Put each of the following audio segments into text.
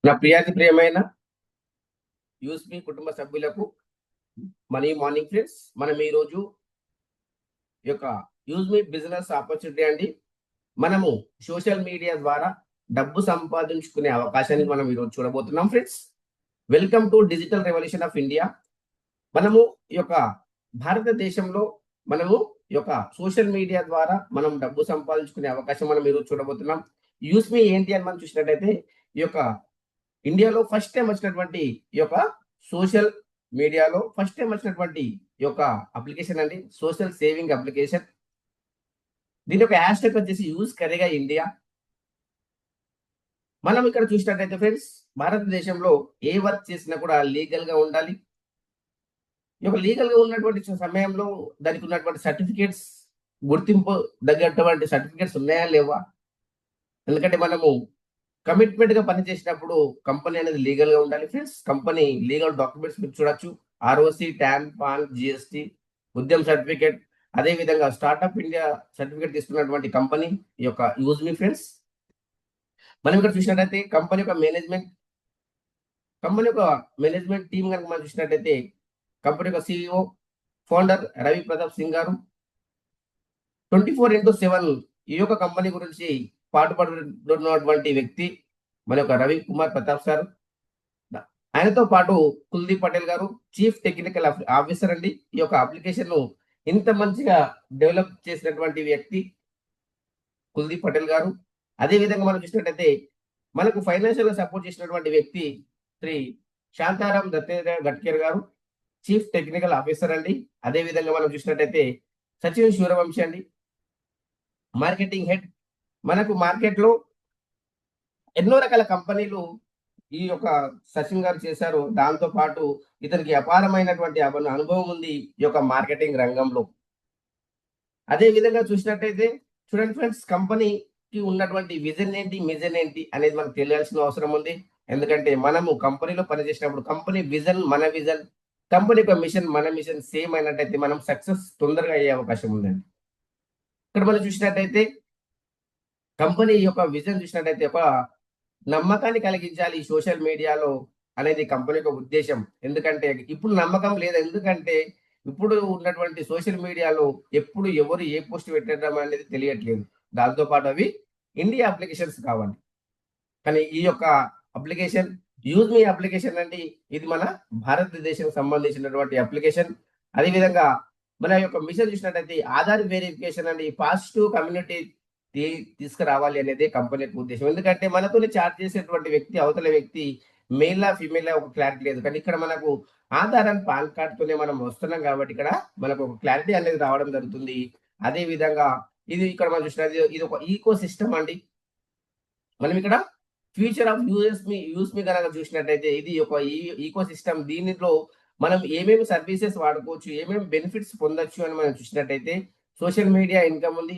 నా ప్రియమైన యూస్‌బీ కుటుంబ సభ్యులకు మనీ మార్నింగ్ ఫ్రెండ్స్. మనం ఈరోజు ఈ యొక్క యూస్‌బీ బిజినెస్ ఆపర్చునిటీ అండి. మనము సోషల్ మీడియా ద్వారా డబ్బు సంపాదించుకునే అవకాశాన్ని మనం ఈరోజు చూడబోతున్నాం friends. Welcome to digital revolution of India. మనము ఈ యొక్క భారతదేశంలో మనము ఈ యొక్క సోషల్ మీడియా ద్వారా మనం డబ్బు సంపాదించుకునే అవకాశం మనం ఈరోజు చూడబోతున్నాం. యూస్‌బీ ఏంటి అని మనం చూసినట్టయితే ఈ యొక్క ఇండియాలో ఫస్ట్ టైం వచ్చినటువంటి ఈ యొక్క సోషల్ మీడియాలో ఫస్ట్ టైం వచ్చినటువంటి ఈ యొక్క అప్లికేషన్ అండి. Social saving application. దీని యొక్క హ్యాష్‌ట్యాగ్ వచ్చేసి యూజ్ కరేగా ఇండియా. మనం ఇక్కడ చూసినట్టయితే ఫ్రెండ్స్, భారతదేశంలో ఏ వర్క్ చేసినా కూడా లీగల్ గా ఉండాలి. ఈ యొక్క లీగల్ గా ఉన్నటువంటి సమయంలో దానికి ఉన్నటువంటి సర్టిఫికేట్స్, గుర్తింపు తగ్గటువంటి సర్టిఫికేట్స్ ఉన్నాయా లేవా? ఎందుకంటే మనము కమిట్మెంట్ గా పనిచేసినప్పుడు కంపెనీ అనేది లీగల్ గా ఉండాలి ఫ్రెండ్స్. కంపెనీ లీగల్ డాక్యుమెంట్స్ మీరు చూడొచ్చు. ROC, tan, pan, GST, Udyam certificate, అదే విధంగా స్టార్ట్అప్ ఇండియా సర్టిఫికేట్ తీసుకున్నటువంటి కంపెనీ ఈ యొక్క యూజ్‌మీ ఫ్రెండ్స్. మనం ఇక్కడ చూసినట్టయితే కంపెనీ యొక్క మేనేజ్మెంట్ టీమ్ కనుక మనం చూసినట్టయితే కంపెనీ యొక్క సిఇఓ, ఫౌండర్ రవి ప్రతాప్ సింగ్ గారు 24/7 ఈ యొక్క కంపెనీ గురించి పాటుపడుతున్నటువంటి వ్యక్తి మన యొక్క రవి కుమార్ ప్రతాప్ సార్. ఆయనతో పాటు కుల్దీప్ పటేల్ గారు చీఫ్ టెక్నికల్ ఆఫీసర్ అండి. ఈ యొక్క అప్లికేషన్ ను ఇంత మంచిగా డెవలప్ చేసినటువంటి వ్యక్తి కుల్దీప్ పటేల్ గారు. అదే విధంగా మనం చూసినట్టయితే మనకు ఫైనాన్షియల్ గా సపోర్ట్ చేసినటువంటి వ్యక్తి శ్రీ శాంతారాం దత్తేంద్ర గడ్కర్ గారు, చీఫ్ టెక్నికల్ ఆఫీసర్ అండి. అదే విధంగా మనం చూసినట్టయితే సచిన్ సూర్యవంశి అండి, మార్కెటింగ్ హెడ్. మనకు మార్కెట్ లో ఎన్నో రకాల కంపెనీలు ఈ యొక్క సచిన్ గారు చేశారు. దాంతో పాటు ఇతనికి అపారమైనటువంటి అనుభవం ఉంది ఈ యొక్క మార్కెటింగ్ రంగంలో. అదే విధంగా చూసినట్టయితే చూడండి ఫ్రెండ్స్, కంపెనీకి ఉన్నటువంటి విజన్ ఏంటి, మిజన్ ఏంటి అనేది మనకు తెలియాల్సిన అవసరం ఉంది. ఎందుకంటే మనము కంపెనీలో పనిచేసినప్పుడు కంపెనీ విజన్ మన విజన్, కంపెనీ యొక్క మిషన్ మన మిషన్ సేమ్ అయినట్టయితే మనం సక్సెస్ తొందరగా అయ్యే అవకాశం ఉందండి. ఇక్కడ మనం చూసినట్టయితే కంపెనీ యొక్క విజన్ చూసినట్టయితే ఒక నమ్మకాన్ని కలిగించాలి ఈ సోషల్ మీడియాలో అనేది కంపెనీ యొక్క ఉద్దేశం. ఎందుకంటే ఇప్పుడు నమ్మకం లేదు. ఎందుకంటే ఇప్పుడు ఉన్నటువంటి సోషల్ మీడియాలో ఎప్పుడు ఎవరు ఏ పోస్ట్ పెట్టడం అనేది తెలియట్లేదు. దాంతో పాటు అవి ఇండియా అప్లికేషన్స్ కావాలి. కానీ ఈ యొక్క అప్లికేషన్ యూజ్‌మీ అప్లికేషన్ అండి. ఇది మన భారతదేశానికి సంబంధించినటువంటి అప్లికేషన్. అదేవిధంగా మన యొక్క మిషన్ చూసినట్టయితే ఆధార్ వెరిఫికేషన్ అండి. పాజిటివ్ కమ్యూనిటీ తీసుకురావాలి అనేది కంపెనీ యొక్క ఉద్దేశం. ఎందుకంటే మనతోని చాట్ చేసేటువంటి వ్యక్తి అవతల వ్యక్తి మేలా, ఫీమేలా ఒక క్లారిటీ లేదు. కానీ ఇక్కడ మనకు ఆధార్ అండ్ పాన్ కార్డ్‌తోనే మనం వస్తున్నాం కాబట్టి ఇక్కడ మనకు ఒక క్లారిటీ అనేది రావడం జరుగుతుంది. అదే విధంగా ఇది ఇక్కడ మనం చూసినది ఇది ఒక ఈకో సిస్టమ్ అండి. మనం ఇక్కడ ఫ్యూచర్ ఆఫ్ యూస్‌మీ గనక చూసినట్టయితే ఇది ఒక ఈకో సిస్టమ్. దీనిలో మనం ఏమేమి సర్వీసెస్ వాడుకోవచ్చు, ఏమేమి బెనిఫిట్స్ పొందొచ్చు అని మనం చూసినట్టయితే సోషల్ మీడియా ఇన్‌కమ్ ఉంది.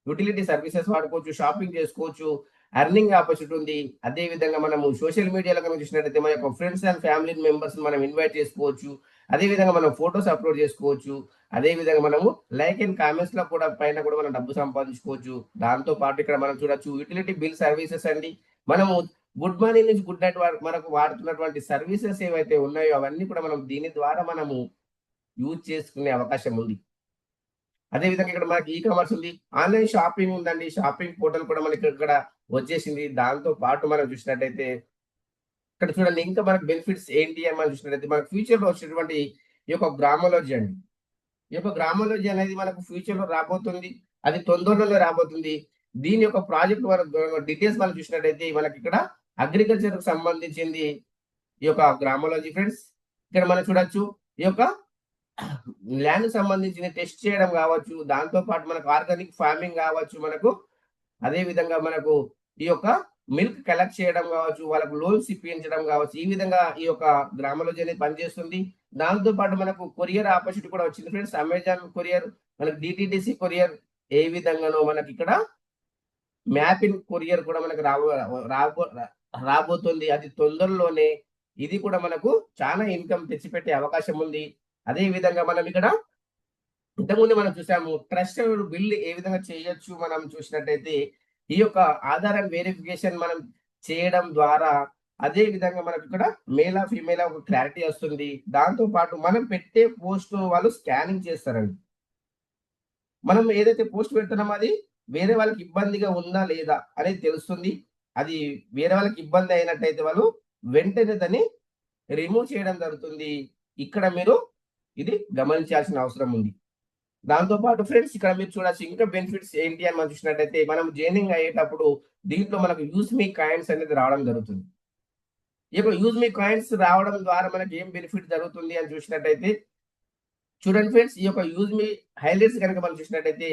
యుటిలిటీ సర్వీసెస్ వాడుకోవచ్చు, షాపింగ్ చేసుకోవచ్చు, ఎర్నింగ్ ఆపర్చునిటీ ఉంది. అదే విధంగా మనము సోషల్ మీడియాలో కనుక చూసినట్టయితే మన యొక్క ఫ్రెండ్స్ అండ్ ఫ్యామిలీ మెంబర్స్ మనం ఇన్వైట్ చేసుకోవచ్చు. అదే విధంగా మనం ఫోటోస్ అప్‌లోడ్ చేసుకోవచ్చు. అదే విధంగా మనము లైక్ అండ్ కామెంట్స్‌లో కూడా పైన కూడా మనం డబ్బు సంపాదించుకోవచ్చు. దాంతో పాటు ఇక్కడ మనం చూడొచ్చు యుటిలిటీ బిల్ సర్వీసెస్ అండి. మనము గుడ్ మార్నింగ్ నుంచి గుడ్ నైట్ వరకు మనకు వాడుతున్నటువంటి సర్వీసెస్ ఏవైతే ఉన్నాయో అవన్నీ కూడా మనం దీని ద్వారా మనము యూజ్ చేసుకునే అవకాశం ఉంది. అదే విధంగా ఇక్కడ మనకి ఈ కామర్స్ ఉంది. ఆన్‌లైన్ షాపింగ్ ఉందండి. షాపింగ్ పోర్టల్ కూడా మనకి ఇక్కడ వచ్చేసింది. దాంతో పాటు మనం చూసినట్టయితే ఇక్కడ చూడండి ఇంకా మనకు బెనిఫిట్స్ ఏంటి అని మనం చూసినట్టయితే మనకు ఫ్యూచర్‌లో వచ్చేటువంటి ఈ యొక్క గ్రామాలజీ అండి. ఈ యొక్క గ్రామాలజీ అనేది మనకు ఫ్యూచర్‌లో రాబోతుంది. అది తొందరలోనే రాబోతుంది. దీని యొక్క ప్రాజెక్ట్ డీటెయిల్స్ మనం చూసినట్టయితే మనకిక్కడ అగ్రికల్చర్‌కి సంబంధించింది ఈ యొక్క గ్రామాలజీ ఫ్రెండ్స్. ఇక్కడ మనం చూడొచ్చు ఈ యొక్క ల్యాండ్ సంబంధించిన టెస్ట్ చేయడం కావచ్చు. దాంతో పాటు మనకు ఆర్గానిక్ ఫార్మింగ్ కావచ్చు మనకు. అదే విధంగా మనకు ఈ యొక్క మిల్క్ కలెక్ట్ చేయడం కావచ్చు, వాళ్ళకు లోన్స్ ఇప్పించడం కావచ్చు. ఈ విధంగా ఈ యొక్క గ్రామాలజీ అనేది పనిచేస్తుంది. దాంతో పాటు మనకు కొరియర్ ఆపర్చునిటీ కూడా వచ్చింది ఫ్రెండ్స్. అమెజాన్ కొరియర్, మనకు డిటిడిసి కొరియర్ ఏ విధంగానో మనకిక్కడ మ్యాపింగ్ కొరియర్ కూడా మనకు రాబో రాబోతుంది. అది తొందరలోనే. ఇది కూడా మనకు చాలా ఇన్‌కమ్ తెచ్చిపెట్టే అవకాశం ఉంది. అదే విధంగా మనం ఇక్కడ ఇంతకుముందు మనం చూసాము ట్రస్టెడ్ బిల్డ్ ఏ విధంగా చేయొచ్చు మనం చూసినట్టయితే ఈ యొక్క ఆధార్ అండ్ వెరిఫికేషన్ మనం చేయడం ద్వారా అదే విధంగా మనకు ఇక్కడ మేలా ఫీమేలా ఒక క్లారిటీ వస్తుంది. దాంతో పాటు మనం పెట్టే పోస్ట్ వాళ్ళు స్కానింగ్ చేస్తారండి. మనం ఏదైతే పోస్ట్ పెడుతున్నామో అది వేరే వాళ్ళకి ఇబ్బందిగా ఉందా లేదా అనేది తెలుస్తుంది. అది వేరే వాళ్ళకి ఇబ్బంది అయినట్టయితే వాళ్ళు వెంటనే దాన్ని రిమూవ్ చేయడం జరుగుతుంది. ఇక్కడ మీరు ఇది గమనించాల్సిన అవసరం ఉంది. దాంతో పాటు ఫ్రెండ్స్ ఇక్కడ మీరు చూడొచ్చు ఇంకా బెనిఫిట్స్ ఏంటి అని మనం చూసినట్టయితే మనం జాయినింగ్ అయ్యేటప్పుడు దీంట్లో మనకు యూజ్ మీ కాయిన్స్ అనేది రావడం జరుగుతుంది. ఇప్పుడు యూజ్ మీ కాయిన్స్ రావడం ద్వారా మనకి ఏం బెనిఫిట్ జరుగుతుంది అని చూసినట్టయితే చూడండి ఫ్రెండ్స్, ఈ యొక్క యూజ్ మీ హైలైట్స్ కనుక మనం చూసినట్టయితే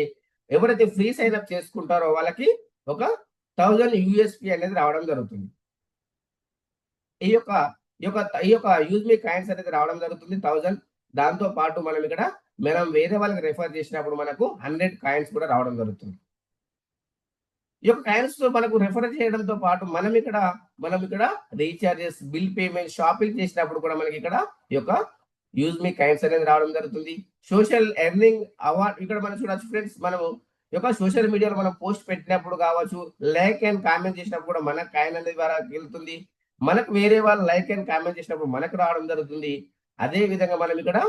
ఎవరైతే ఫ్రీ సైన్ అప్ చేసుకుంటారో వాళ్ళకి ఒక 1000 యూఎస్పీ అనేది రావడం జరుగుతుంది. ఈ యొక్క ఈ యొక్క యూజ్ మీ కాయిన్స్ అనేది రావడం జరుగుతుంది 1000. దాంతో పాటు మనం వేరే వాళ్ళకి రెఫర్ చేసినప్పుడు మనకు 100 కాయిన్స్ కూడా రావడం జరుగుతుంది. ఈ యొక్క కాయిన్స్ మనకు రెఫర్ చేయడంతో పాటు మనం ఇక్కడ రీఛార్జెస్, బిల్ పేమెంట్, షాపింగ్ చేసినప్పుడు కూడా మనకి ఇక్కడ ఈ యొక్క యూజ్ మీ కాయిన్స్ అనేది రావడం జరుగుతుంది. సోషల్ ఎర్నింగ్ అవార్డ్ ఇక్కడ మనం చూడొచ్చు ఫ్రెండ్స్, మనము ఈ యొక్క సోషల్ మీడియాలో మనం పోస్ట్ పెట్టినప్పుడు కావచ్చు, లైక్ అండ్ కామెంట్ చేసినప్పుడు కూడా మనకు కాయిన్ అనేది ద్వారా వెళ్తుంది. మనకు వేరే వాళ్ళు లైక్ అండ్ కామెంట్ చేసినప్పుడు మనకు రావడం జరుగుతుంది. అదే విధంగా మనం ఇక్కడ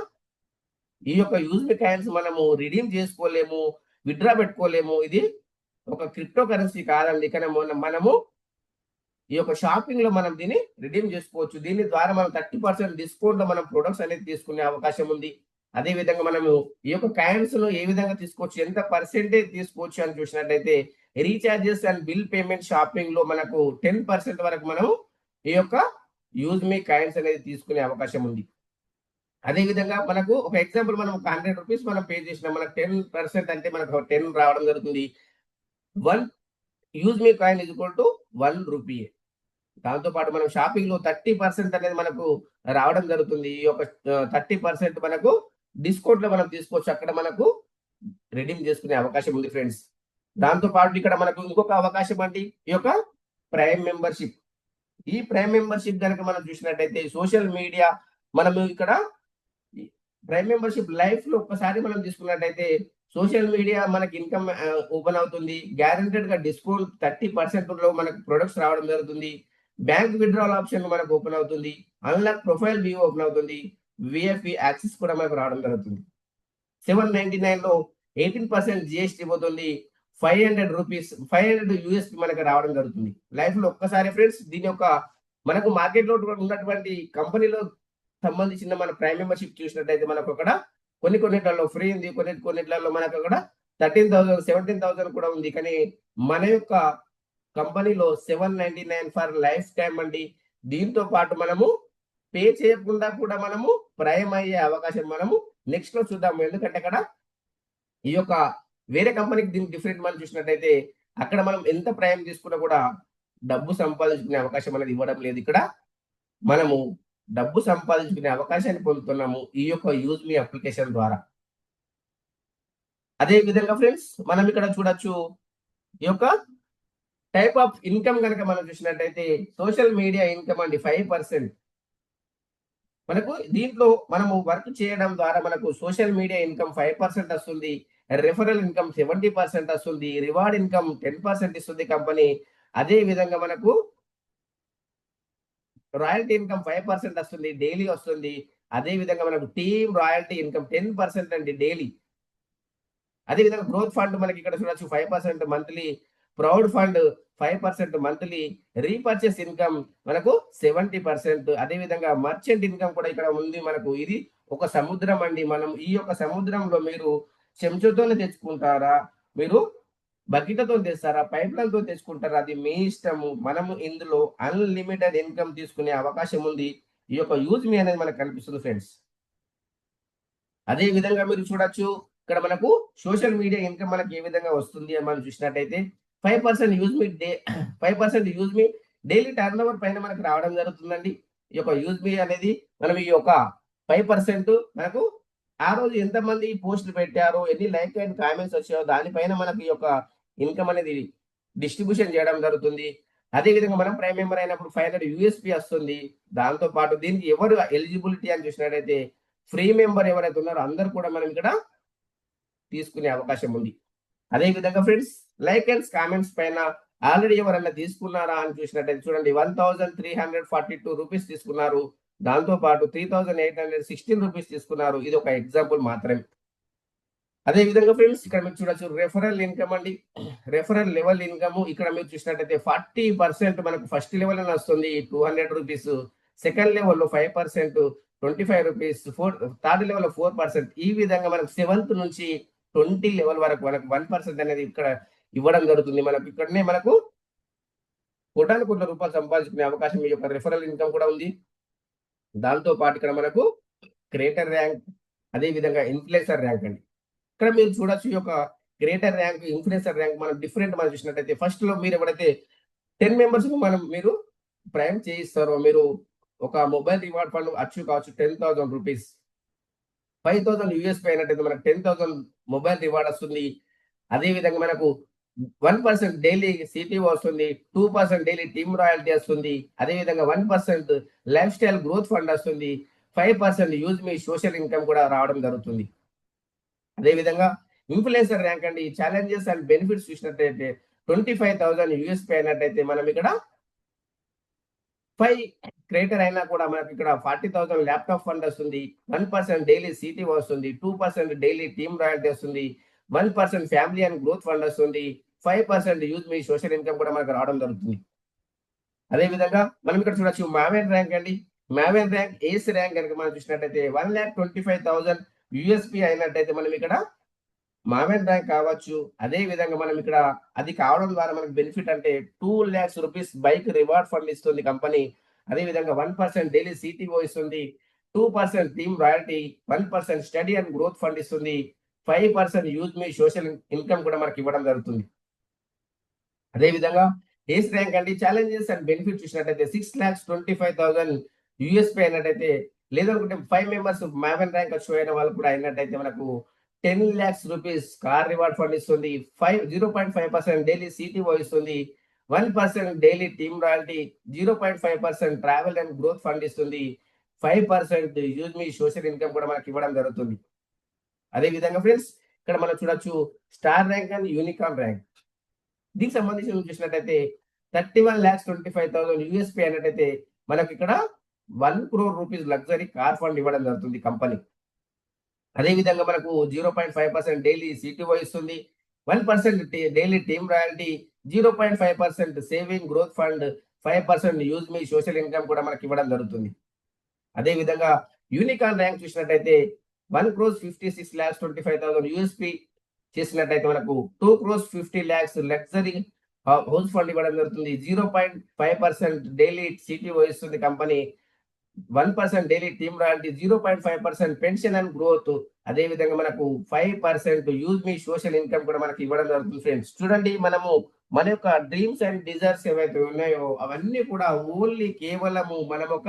ఈ యొక్క యూజ్ మీ కాయిన్స్ మనము రిడీమ్ చేసుకోలేము, విత్డ్రా పెట్టుకోలేము. ఇది ఒక క్రిప్టో కరెన్సీ కాదండి. కానీ మనము ఈ యొక్క షాపింగ్ లో మనం దీన్ని రిడీమ్ చేసుకోవచ్చు. దీని ద్వారా మనం 30% డిస్కౌంట్ లో మనం ప్రొడక్ట్స్ అనేది తీసుకునే అవకాశం ఉంది. అదే విధంగా మనము ఈ యొక్క కాయిన్స్ లో ఏ విధంగా తీసుకోవచ్చు, ఎంత పర్సెంటేజ్ తీసుకోవచ్చు అని చూసినట్లయితే recharges and bill payment shopping లో మనకు 10% వరకు మనం ఈ యొక్క యూజ్ మీ కాయిన్స్ అనేది తీసుకునే అవకాశం ఉంది. అదే విధంగా మనకు ఒక ఎగ్జాంపుల్ మనం ఒక 100 రూపీస్ మనం పే చేసినా మనకు 10% అంటే మనకు 10 రావడం జరుగుతుంది. 1 use me coin is equal to 1 rupee. దాంతో పాటు మనం షాపింగ్ లో 30% అనేది మనకు రావడం జరుగుతుంది. ఈ యొక్క 30% మనకు డిస్కౌంట్ లో మనం తీసుకోవచ్చు. అక్కడ మనకు రిడీమ్ చేసుకునే అవకాశం ఉంది ఫ్రెండ్స్. దాంతో పాటు ఇక్కడ మనకు ఇంకొక అవకాశం అండి, ఈ యొక్క ప్రైమ్ మెంబర్షిప్. ఈ ప్రైమ్ మెంబర్షిప్ కనుక మనం చూసినట్టయితే సోషల్ మీడియా మనము ఇక్కడ ప్రైమ్ మెంబర్షిప్ లైఫ్ లో ఒక్కసారి మనం తీసుకున్నట్టయితే సోషల్ మీడియా మనకి ఇన్కమ్ ఓపెన్ అవుతుంది. గ్యారెంటెడ్ గా డిస్కౌంట్ 30% లో మనకు ప్రొడక్ట్స్ రావడం జరుగుతుంది. బ్యాంక్ విత్డ్రాల్ ఆప్షన్ మనకు ఓపెన్ అవుతుంది. అన్లాక్ ప్రొఫైల్ వ్యూ ఓపెన్ అవుతుంది. విఎఫ్ఈ యాక్సెస్ కూడా మనకు రావడం జరుగుతుంది. 799 లో 18% జిఎస్టీ పోతుంది. 500 రూపీస్ 500 యూఎస్పీ మనకు రావడం జరుగుతుంది. లైఫ్ లో ఒక్కసారి ఫ్రెండ్స్ దీని యొక్క మనకు మార్కెట్ లో ఉన్నటువంటి కంపెనీలో సంబంధించిన మన ప్రైమ్ మెంబర్షిప్ చూసినట్టయితే మనకు అక్కడ కొన్నిట్లలో ఫ్రీ ఉంది, కొన్నిట్లలో మనకు అక్కడ 13,000 17,000 కూడా ఉంది. కానీ మన యొక్క కంపెనీలో 799 ఫర్ లైఫ్ టైం అండి. దీంతో పాటు మనము పే చేయకుండా కూడా మనము ప్రైమ్ అయ్యే అవకాశం మనము నెక్స్ట్ లో చూద్దాము. ఎందుకంటే అక్కడ ఈ యొక్క వేరే కంపెనీకి దీనికి డిఫరెంట్ మనం చూసినట్టయితే అక్కడ మనం ఎంత ప్రైమ్ తీసుకున్నా కూడా డబ్బు సంపాదించుకునే అవకాశం అనేది ఇవ్వడం లేదు. ఇక్కడ మనము డబ్బు సంపాదించుకునే అవకాశాన్ని పొందుతున్నాము ఈ యొక్క యూజ్ మీ అప్లికేషన్ ద్వారా. అదే విధంగా ఫ్రెండ్స్ మనం ఇక్కడ చూడొచ్చు ఈ యొక్క టైప్ ఆఫ్ ఇన్కమ్ కనుక మనం చూసినట్టయితే సోషల్ మీడియా ఇన్కమ్ అండి 5%. మనకు దీంట్లో మనము వర్క్ చేయడం ద్వారా మనకు సోషల్ మీడియా ఇన్కమ్ 5% వస్తుంది. రెఫరల్ ఇన్కమ్ 70% వస్తుంది. రివార్డ్ ఇన్కమ్ 10% ఇస్తుంది కంపెనీ. అదే విధంగా మనకు రాయల్టీ ఇన్కమ్ 5% వస్తుంది, డైలీ వస్తుంది. అదే విధంగా మనకు టీమ్ రాయల్టీ ఇన్కమ్ 10% అండి డైలీ. అదే విధంగా గ్రోత్ ఫండ్ మనకి ఇక్కడ చూడొచ్చు 5% monthly, proud fund 5% monthly, repurchase income మనకు 70%. అదే విధంగా మర్చెంట్ ఇన్కమ్ కూడా ఇక్కడ ఉంది మనకు. ఇది ఒక సముద్రం అండి. మనం ఈ యొక్క సముద్రంలో మీరు చెంచుతోనే తెచ్చుకుంటారా, మీరు బకెట్లతో తెస్తారా, పైప్లతో తెచ్చుకుంటారా, అది మీ ఇష్టము. మనము ఇందులో అన్లిమిటెడ్ ఇన్కమ్ తీసుకునే అవకాశం ఉంది. ఈ యొక్క యూజ్ మీ అనేది మనకు కనిపిస్తుంది ఫ్రెండ్స్. అదే విధంగా మీరు చూడొచ్చు ఇక్కడ మనకు సోషల్ మీడియా ఇన్కమ్ మనకి ఏ విధంగా వస్తుంది అని మనం చూసినట్టయితే 5% యూజ్ మీ 5% యూజ్ మీ డైలీ టర్న్ ఓవర్ పైన మనకు రావడం జరుగుతుందండి. ఈ యొక్క యూజ్ మీ అనేది మనం ఈ యొక్క 5% మనకు ఆ రోజు ఎంతమంది పోస్టులు పెట్టారో, ఎన్ని లైక్ అండ్ కామెంట్స్ వచ్చాయో దానిపైన మనకి ఈ యొక్క ఇన్కమ్ అనేది డిస్ట్రిబ్యూషన్ చేయడం జరుగుతుంది. అదే విధంగా మనం ప్రైమ్ మెంబర్ అయినప్పుడు 500 యూఎస్పీ వస్తుంది. దాంతో పాటు దీనికి ఎవరు ఎలిజిబిలిటీ అని చూసినట్టయితే ఫ్రీ మెంబర్ ఎవరైతే ఉన్నారో అందరు కూడా మనం ఇక్కడ తీసుకునే అవకాశం ఉంది. అదే విధంగా ఫ్రెండ్స్ లైక్ అండ్ కామెంట్స్ పైన ఆల్రెడీ ఎవరైనా తీసుకున్నారా అని చూసినట్టయితే చూడండి 1342 రూపీస్ తీసుకున్నారు. దాంతో పాటు 3816 రూపీస్ తీసుకున్నారు. ఇది ఒక ఎగ్జాంపుల్ మాత్రమే. అదే విధంగా ఫ్రెండ్స్ ఇక్కడ మీరు చూడొచ్చు రెఫరల్ ఇన్కమ్ అండి. రెఫరల్ లెవెల్ ఇన్కమ్ ఇక్కడ మీరు చూసినట్టయితే 40% మనకు ఫస్ట్ లెవెల్ అని వస్తుంది 200 రూపీస్. సెకండ్ లెవెల్‌లో 5%, 25 రూపీస్. థర్డ్ లెవెల్‌లో 4%. ఈ విధంగా మనకు సెవెంత్ నుంచి 20 లెవెల్ వరకు మనకు 1% అనేది ఇక్కడ ఇవ్వడం జరుగుతుంది. మనకు ఇక్కడనే మనకు కోటాను కోట్ల రూపాయలు సంపాదించుకునే అవకాశం ఈ యొక్క రెఫరల్ ఇన్కమ్ కూడా ఉంది. దాంతో పాటు ఇక్కడ మనకు క్రియేటర్ ర్యాంక్, అదే విధంగా ఇన్‌ఫ్లుయెన్సర్ ర్యాంక్ అండి. ఇక్కడ మీరు చూడొచ్చు ఈ యొక్క క్రియేటర్ ర్యాంక్, ఇన్‌ఫ్లుయెన్సర్ ర్యాంక్ మనం డిఫరెంట్ మనం చూసినట్టయితే ఫస్ట్‌లో మీరు ఎవరైతే 10 మెంబర్స్‌కి మీరు ప్రైమ్ చేయిస్తారో, మీరు ఒక మొబైల్ రివార్డ్ ఫండ్ అచీవ్ కావచ్చు 10,000 రూపీస్. 5,000 యూఎస్‌పీ అయినట్టయితే మనకు 10,000 మొబైల్ రివార్డ్ వస్తుంది. అదే విధంగా మనకు 1% డైలీ సిటిఓ వస్తుంది. 2% డైలీ టీమ్ రాయల్టీ వస్తుంది. అదే విధంగా 1% లైఫ్ స్టైల్ గ్రోత్ ఫండ్ వస్తుంది. 5% యూజ్ మీ సోషల్ ఇన్కమ్ కూడా రావడం జరుగుతుంది. అదే విధంగా ఇన్‌ఫ్లుయెన్సర్ ర్యాంక్ అండి. ఛాలెంజెస్ అండ్ బెనిఫిట్స్ చూసినట్టయితే 25,000 యూఎస్‌పీ అయినట్టయితే మనం ఇక్కడ 5 క్రియేటర్ అయినా కూడా మనకి ఇక్కడ 40,000 ల్యాప్‌టాప్ ఫండ్ వస్తుంది. 1% డైలీ సిటిఓ వస్తుంది. 2% డైలీ టీమ్ రాయల్టీ వస్తుంది. 1% ఫ్యామిలీ అండ్ గ్రోత్ ఫండ్ వస్తుంది. 5% యూజ్ మీ సోషల్ ఇన్కమ్ కూడా మనకు రావడం జరుగుతుంది. అదే విధంగా మనం ఇక్కడ చూడొచ్చు మావెన్ ర్యాంక్ అండి. మావెన్ ర్యాంక్ ఏస్ ర్యాంక్ కనుక మనం చూసినట్టయితే 1,25,000 యూఎస్‌పీ అయినట్టయితే మనం ఇక్కడ మావెన్ ర్యాంక్ కావచ్చు. అదే విధంగా మనం ఇక్కడ అది కావడం ద్వారా మనకు బెనిఫిట్ అంటే 2,00,000 రూపీస్ బైక్ రివార్డ్ ఫండ్ ఇస్తుంది కంపెనీ. అదే విధంగా 1% డైలీ సిటిఓ ఇస్తుంది. 2% team royalty, 1% study and growth fund ఇస్తుంది. 5% యూజ్ మీ సోషల్ ఇన్కమ్ కూడా మనకి ఇవ్వడం జరుగుతుంది. అదే విధంగా ఏస్ ర్యాంక్ అండి. ఛాలెంజెస్ అండ్ బెనిఫిట్ చూసినట్టయితే 6,25,000 యూఎస్‌పీ అయినట్టయితే, లేదనుకుంటే 5 మెంబర్స్ మావెన్ ర్యాంక్ అచీవ్ అయిన వాళ్ళు కూడా అయినట్టయితే మనకు 10,00,000 రూపీస్ కార్ రివార్డ్ ఫండ్ ఇస్తుంది. 0.5% డైలీ సిటిఓ ఇస్తుంది. 1% daily team royalty, 0.5% travel and growth fund ఇస్తుంది. 5% యూజ్ మీ సోషల్ ఇన్కమ్ కూడా మనకి ఇవ్వడం జరుగుతుంది. అదే విధంగా ఫ్రెండ్స్ ఇక్కడ మనం చూడొచ్చు star rank and unicorn rank. దీనికి సంబంధించి చూసినట్టయితే 31,25,000 యూఎస్‌పీ అయినట్టయితే మనకి ఇక్కడ 1 crore rupees luxury car fund ఇవ్వడం జరుగుతుంది కంపెనీ. అదే విధంగా మనకు 0.5% డైలీ సిటిఓ ఇస్తుంది. 1% daily team royalty, 0.5% saving growth fund, 5% use మీ సోషల్ ఇన్కమ్ కూడా మనకి ఇవ్వడం జరుగుతుంది. అదే విధంగా యూనికార్న్ ర్యాంక్ చూసినట్టయితే 1,56,25,000 యూఎస్‌పీ చేసినట్టయితే మనకు 2,50,00,000 లగ్జరీ హౌస్ ఫండ్ ఇవ్వడం జరుగుతుంది. 0.5% డైలీ సిటిఓ ఇస్తుంది company. 1% daily team royalty, 0.5% pension and growth. అదే విధంగా మనకు 5% యూజ్ మీ సోషల్ ఇన్కమ్ కూడా మనకి ఇవ్వడం జరుగుతుంది ఫ్రెండ్స్. చూడండి మనము మన యొక్క డ్రీమ్స్ అండ్ డిజైర్స్ ఏవైతే ఉన్నాయో అవన్నీ కూడా ఓన్లీ కేవలము మనం ఒక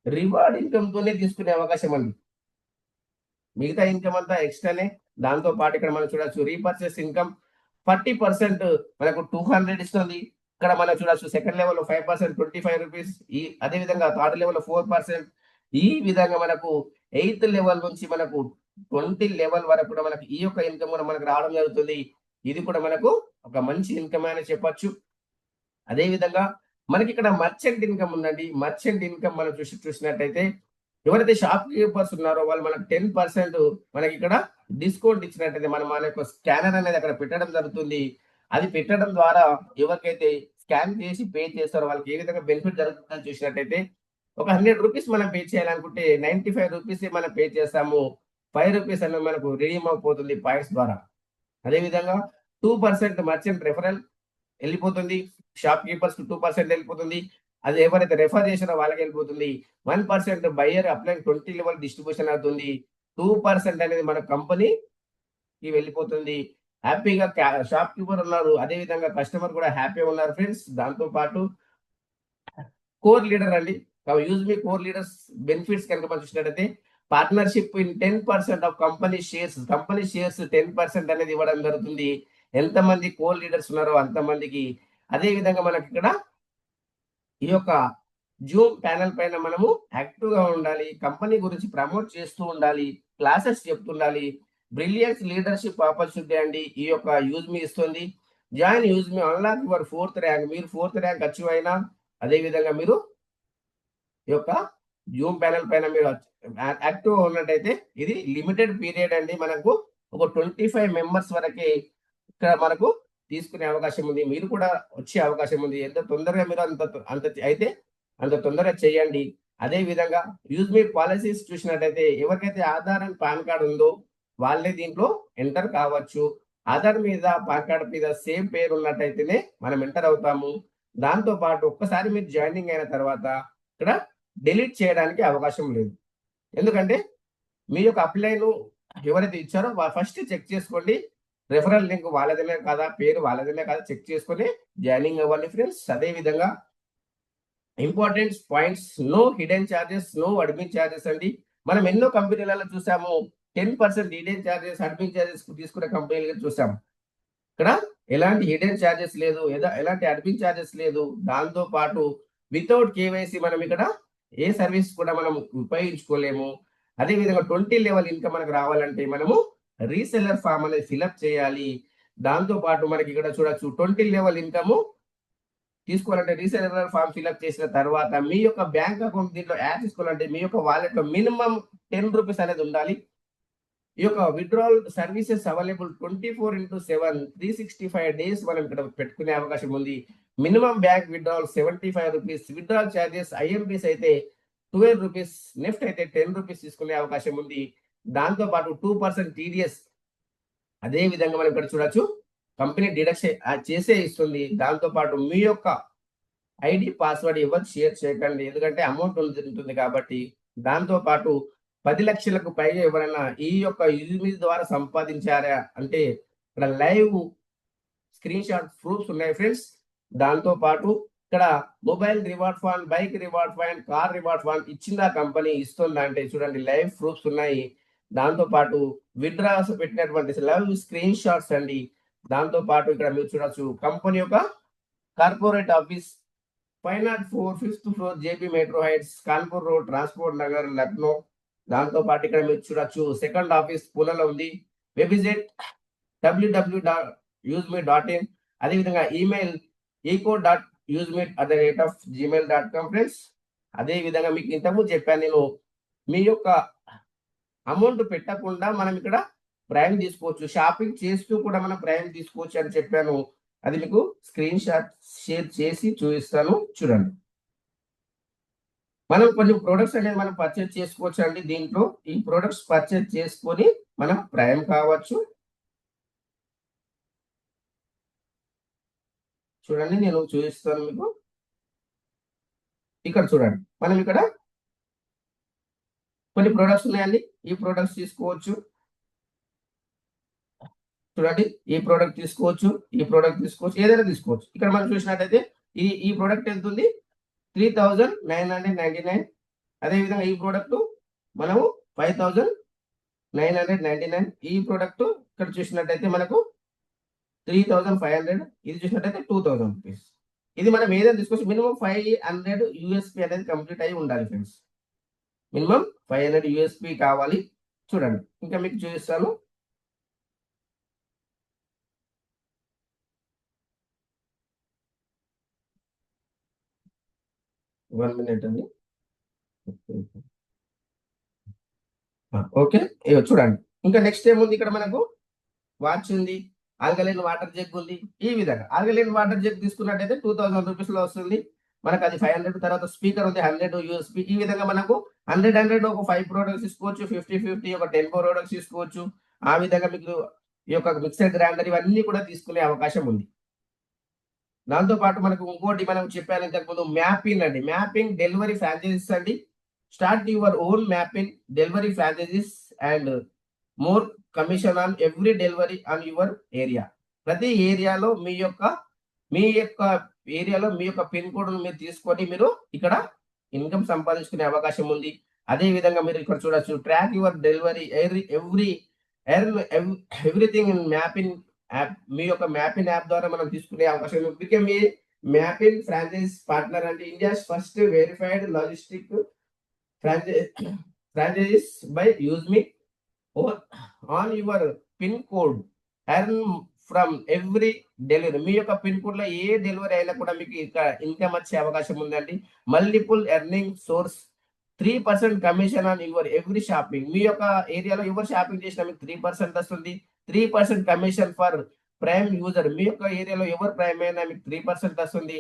రివార్డ్ ఇన్కమ్ తోనే తీసుకునే అవకాశం అండి. మిగతా ఇన్కమ్ అంతా ఎక్స్ట్రానే. దాంతో పాటు ఇక్కడ మనం చూడొచ్చు రీపర్చేస్ ఇన్కమ్ 40% మనకు 200 ఇస్తుంది. ఇక్కడ మనం చూడొచ్చు సెకండ్ లెవెల్‌లో 5% 25 రూపీస్. అదే విధంగా థర్డ్ లెవెల్‌లో 4%. ఈ విధంగా మనకు ఎయిత్ లెవెల్ నుంచి మనకు 20 లెవెల్ వరకు కూడా మనకి ఈ యొక్క ఇన్కమ్ కూడా మనకు రావడం జరుగుతుంది. ఇది కూడా మనకు ఒక మంచి ఇన్కమ్ అని చెప్పొచ్చు. అదే విధంగా మనకి ఇక్కడ మర్చెంట్ ఇన్కమ్ ఉందండి. మర్చెంట్ ఇన్కమ్ మనం చూసినట్టయితే ఎవరైతే షాప్ కీపర్స్ ఉన్నారో వాళ్ళు మనకు 10% మనకి ఇక్కడ డిస్కౌంట్ ఇచ్చినట్టయితే మనం మన యొక్క స్కానర్ అనేది అక్కడ పెట్టడం జరుగుతుంది. అది పెట్టడం ద్వారా ఎవరికైతే స్కాన్ చేసి పే చేస్తారో వాళ్ళకి ఏ విధంగా బెనిఫిట్ జరుగుతుందని చూసినట్టయితే ఒక 100 రూపీస్ మనం పే చేయాలనుకుంటే 95 రూపీస్ మనం పే చేస్తాము. 5 రూపీస్ అనేది మనకు రిడీమ్ అయిపోతుంది పాయింట్స్ ద్వారా. అదే విధంగా 2% మర్చెంట్ రెఫరల్ వెళ్ళిపోతుంది. షాప్ కీపర్స్ 2% వెళ్ళిపోతుంది. అది ఎవరైతే రెఫర్ చేసారో వాళ్ళకి వెళ్ళిపోతుంది. 1% బయ్యర్ అప్లై 20 లెవెల్ డిస్ట్రిబ్యూషన్ అవుతుంది. 2% అనేది మన కంపెనీకి వెళ్ళిపోతుంది. హ్యాపీగా షాప్ కీపర్ ఉన్నారు. అదే విధంగా కస్టమర్ కూడా హ్యాపీగా ఉన్నారు ఫ్రెండ్స్. దాంతో పాటు కోర్ లీడర్ అండి. యూజ్ మీ కోర్ లీడర్స్ బెనిఫిట్స్ కనుక మనం చూసినట్టయితే partnership in 10% of company shares. Company shares 10% అనేది ఇవ్వడం జరుగుతుంది. ఎంతమంది కోర్ లీడర్స్ ఉన్నారో అంతమందికి. అదే విధంగా మనకి ఇక్కడ ఈ యొక్క జూమ్ ప్యానెల్ పైన మనము యాక్టివ్‌గా ఉండాలి. కంపెనీ గురించి ప్రమోట్ చేస్తూ ఉండాలి. క్లాసెస్ చెప్తుండాలి. బ్రిలియన్స్ లీడర్‌షిప్ ఆపర్చునిటీ అండి ఈ యొక్క యూజ్ మీ ఇస్తుంది. Join use me unlock your 4th rank. మీరు 4th ర్యాంక్ అచీవ్ అయినా అదే విధంగా మీరు ఈ యొక్క జూమ్ ప్యానెల్ పైన మీరు యాక్టివ్ ఉన్నట్టయితే ఇది లిమిటెడ్ పీరియడ్ అండి. మనకు ఒక 25 మెంబర్స్ వరకే ఇక్కడ మనకు తీసుకునే అవకాశం ఉంది. మీరు కూడా వచ్చే అవకాశం ఉంది. ఎంత తొందరగా మీరు అంత అయితే అంత తొందరగా చేయండి. అదే విధంగా యూజ్ మీ పాలసీస్ చూసినట్టయితే ఎవరికైతే ఆధార్ అండ్ పాన్ కార్డ్ ఉందో వాళ్ళే దీంట్లో ఎంటర్ కావచ్చు. ఆధార్ మీద పాన్ కార్డ్ మీద సేమ్ పేరు ఉన్నట్టయితేనే మనం ఎంటర్ అవుతాము. దాంతో పాటు ఒక్కసారి మీరు జాయినింగ్ అయిన తర్వాత ఇక్కడ డిలీట్ చేయడానికి అవకాశం లేదు. ఎందుకంటే మీ యొక్క అప్లైను ఎవరైతే ఇచ్చారో ఫస్ట్ చెక్ చేసుకోండి. రెఫరల్ లింక్ వాళ్ళదనే కదా, పేరు వాళ్ళదనే కదా చెక్ చేసుకొని జాయినింగ్ అవ్వండి ఫ్రెండ్స్. అదే విధంగా important points, no hidden charges, no admin charges అండి. మనం ఎన్నో కంపెనీలలో చూసాము 10% హిడెన్ చార్జెస్, అడ్మిన్ చార్జెస్ తీసుకునే కంపెనీలు చూసాము. ఇక్కడ ఎలాంటి హిడెన్ చార్జెస్ లేదు, ఎలాంటి అడ్మిన్ చార్జెస్ లేదు. దాంతో పాటు వితౌట్ కేవైసీ మనం ఇక్కడ ఏ సర్వీస్ కూడా మనం ఉపయోగించుకోలేము. అదే విధంగా 20 లెవెల్ ఇన్కమ్ మనకు రావాలంటే మనము రీసెల్లర్ ఫామ్ అనేది ఫిల్అప్ చేయాలి. దాంతో పాటు మనకి ఇక్కడ చూడొచ్చు 20 లెవెల్ ఇన్కమ్ తీసుకోవాలంటే రీసెల్లర్ ఫామ్ ఫిల్అప్ చేసిన తర్వాత మీ యొక్క బ్యాంక్ అకౌంట్ దీంట్లో యాడ్ చేసుకోవాలంటే మీ యొక్క వాలెట్ లో మినిమం 10 రూపీస్ అనేది ఉండాలి. ఈ యొక్క విత్డ్రాల్ సర్వీసెస్ అవైలబుల్ 24/7 365 డేస్ మనం ఇక్కడ పెట్టుకునే అవకాశం ఉంది. Minimum bank withdrawal 75 rupees, withdrawal charges IMPS అయితే 12 రూపీస్, నెఫ్ట్ అయితే 10 రూపీస్ తీసుకునే అవకాశం ఉంది. దాంతో పాటు 2% టీడీఎస్ అదే విధంగా మనం ఇక్కడ చూడొచ్చు కంపెనీ డిడక్షన్ చేసే ఇస్తుంది. దాంతో పాటు మీ యొక్క ఐడి పాస్వర్డ్ ఎవరు షేర్ చేయకండి, ఎందుకంటే అమౌంట్ ఉంటుంది కాబట్టి. దాంతో పాటు 10 లక్షలకు పైగా ఎవరైనా ఈ యొక్క యూజ్ ద్వారా సంపాదించారా అంటే ఇక్కడ లైవ్ స్క్రీన్ షాట్ ప్రూఫ్స్ ఉన్నాయి ఫ్రెండ్స్. దాంతో పాటు ఇక్కడ mobile reward fund, bike reward fund, car reward fund ఇచ్చిందా కంపెనీ ఇస్తుందా అంటే చూడండి లైవ్ ప్రూఫ్స్ ఉన్నాయి. దాంతో పాటు విత్డ్రాస్ పెట్టినటువంటి లైవ్ స్క్రీన్ షాట్స్ అండి. దాంతో పాటు ఇక్కడ మీరు చూడొచ్చు కంపెనీ యొక్క corporate office 504 5th floor JP metro heights, Kanpur road, transport Nagar, Lucknow. దాంతో పాటు ఇక్కడ మీరు చూడొచ్చు సెకండ్ ఆఫీస్ పూణేలో ఉంది. Website www.useme.in. అదేవిధంగా ఈమెయిల్ eco.useme@gmail.com ఫ్రెండ్స్. అదే విధంగా మీకు ఇంతకుముందు చెప్పాను నేను మీ యొక్క అమౌంట్ పెట్టకుండా మనం ఇక్కడ ప్రైమ్ తీసుకోవచ్చు, షాపింగ్ చేస్తూ కూడా మనం ప్రైమ్ తీసుకోవచ్చు అని చెప్పాను. అది మీకు స్క్రీన్ షాట్ షేర్ చేసి చూపిస్తాను చూడండి. మనం కొన్ని ప్రొడక్ట్స్ అనేది మనం పర్చేజ్ చేసుకోవచ్చు అండి. దీంట్లో ఈ ప్రొడక్ట్స్ పర్చేజ్ చేసుకొని మనం ప్రైమ్ కావచ్చు. చూడండి నేను చూపిస్తాను మీకు. ఇక్కడ చూడండి మనం ఇక్కడ కొన్ని ప్రొడక్ట్స్ ఉన్నాయండి. ఈ ప్రొడక్ట్స్ తీసుకోవచ్చు. చూడండి ఈ ప్రోడక్ట్ తీసుకోవచ్చు, ఈ ప్రోడక్ట్ తీసుకోవచ్చు, ఏదైనా తీసుకోవచ్చు. ఇక్కడ మనం చూసినట్టయితే ఈ ప్రోడక్ట్ ఎంత ఉంది 3999. అదేవిధంగా ఈ ప్రోడక్ట్ మనము 5999. ఈ ప్రోడక్ట్ ఇక్కడ చూసినట్టయితే మనకు 3500. ఇది చూసినట్టయితే 2000 రూపీస్. ఇది మనం ఏదైనా తీసుకోవచ్చు. మినిమం 500 యూఎస్పీ అనేది కంప్లీట్ అయి ఉండాలి ఫ్రెండ్స్. మినిమం 500 యూఎస్పీ కావాలి. చూడండి ఇంకా మీకు చూపిస్తాను. వన్ మినిట్ అండి. ఓకే చూడండి ఇంకా నెక్స్ట్ ఏముంది ఇక్కడ మనకు వాచ్ ఉంది, ఆల్కలైన్ వాటర్ జగ్ ఉంది. ఈ విధంగా ఆల్కలైన్ వాటర్ జగ్ తీసుకున్నట్టయితే 2000 రూపీస్ లో వస్తుంది మనకు. అది 500. తర్వాత స్పీకర్ ఉంది 100 యూఎస్పీ. ఈ విధంగా మనకు 100 ఒక 5 ప్రోడక్ట్స్ తీసుకోవచ్చు, 50 ఒక 10 ప్రోడక్ట్స్ తీసుకోవచ్చు. ఆ విధంగా మీకు ఈ యొక్క మిక్సర్ గ్రైండర్ ఇవన్నీ కూడా తీసుకునే అవకాశం ఉంది. దాంతో పాటు మనకు ఇంకోటి మనం చెప్పాను ఇంతకుముందు మ్యాపింగ్ అండి. మ్యాపింగ్ డెలివరీ ఫ్రాంచైజీస్ అండి. Start your own mapping delivery franchises and more commission on every delivery on your area. ప్రతి ఏరియాలో మీ యొక్క ఏరియాలో మీ యొక్క పిన్ కోడ్ మీరు తీసుకొని మీరు ఇక్కడ ఇన్కమ్ సంపాదించుకునే అవకాశం ఉంది. అదే విధంగా మీరు ఇక్కడ చూడొచ్చు track your delivery everything in mapping app. మీ యొక్క మ్యాపింగ్ యాప్ ద్వారా మనం తీసుకునే అవకాశం ఉంది. మీ మ్యాపింగ్ ఫ్రాంచైజ్ పార్ట్నర్ అంటే India's first verified logistic franchises by use me or on your pin code. Earn from every delivery. మీ యొక్క పిన్ కోడ్ లో ఏ డెలివరీ అయినా కూడా మీకు ఇన్కమ్ వచ్చే అవకాశం ఉందండి. Multiple earning source, 3% commission on your every shopping. మీ యొక్క ఏరియాలో ఎవరు షాపింగ్ చేసినా మీకు 3% వస్తుంది. 3% కమిషన్ ఫర్ ప్రైమ్ యూజర్. మీ యొక్క ఏరియాలో ఎవరు ప్రైమ్ అయినా మీకు 3% వస్తుంది.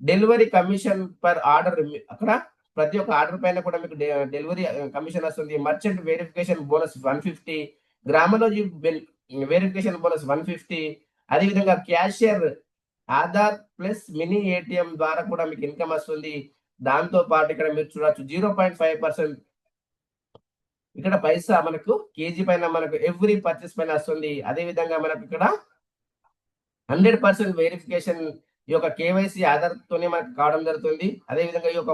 Delivery commission per order. అక్కడ ప్రతి ఒక్క ఆర్డర్ పైన కూడా మీకు డెలివరీ కమిషన్ వస్తుంది. మర్చెంట్ వెరిఫికేషన్ బోనస్ 150, గ్రామలోజీ వెరిఫికేషన్ బోనస్ 150. అదేవిధంగా cashier Aadhaar plus mini ATM ద్వారా కూడా మీకు ఇన్కమ్ వస్తుంది. దాంతో పాటు ఇక్కడ మీరు చూడొచ్చు 0.5% ఇక్కడ పైసా మనకు కేజీ పైన మనకు ఎవ్రీ పర్చేస్ పైన వస్తుంది. అదే విధంగా మనకు ఇక్కడ 100% వెరిఫికేషన్ ఈ యొక్క కేవైసీ ఆధార్ తోనే మనకు కావడం జరుగుతుంది. అదే విధంగా ఈ యొక్క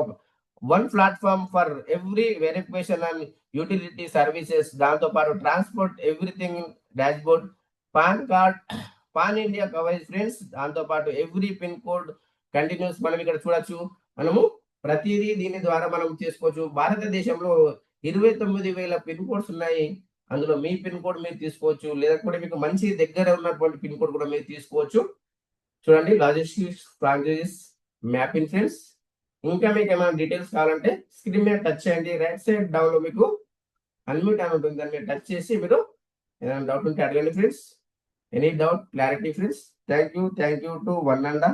one platform for every verification and utility services, దాంతో పాటు transport everything dash board, pan card, pan India coverage friends. దాంతో పాటు ఎవ్రీ పిన్ కోడ్ కంటిన్యూస్ మనం ఇక్కడ చూడొచ్చు. మనము ప్రతిదీ దీని ద్వారా మనం చేసుకోవచ్చు. భారతదేశంలో 29,000 పిన్ కోడ్స్ ఉన్నాయి. అందులో మీ పిన్ కోడ్ మీరు తీసుకోవచ్చు, లేకపోతే మీకు మంచి దగ్గర ఉన్నటువంటి పిన్ కోడ్ కూడా మీరు తీసుకోవచ్చు. చూడండి, లాజిస్టిక్స్ ఫ్రాంచైజీస్ మ్యాపింగ్ ఫ్రెండ్స్. ఇంకా మీకు ఏమైనా డీటెయిల్స్ కావాలంటే స్క్రీన్ మీద టచ్ చేయండి. రైట్ సైడ్ డౌన్ లో మీకు అన్మ్యూట్ అని ఉంటుంది, దాన్ని మీరు టచ్ చేసి మీరు ఏదైనా డౌట్ ఉంటే అడగండి friends. Any doubt clarity friends. Thank you to one and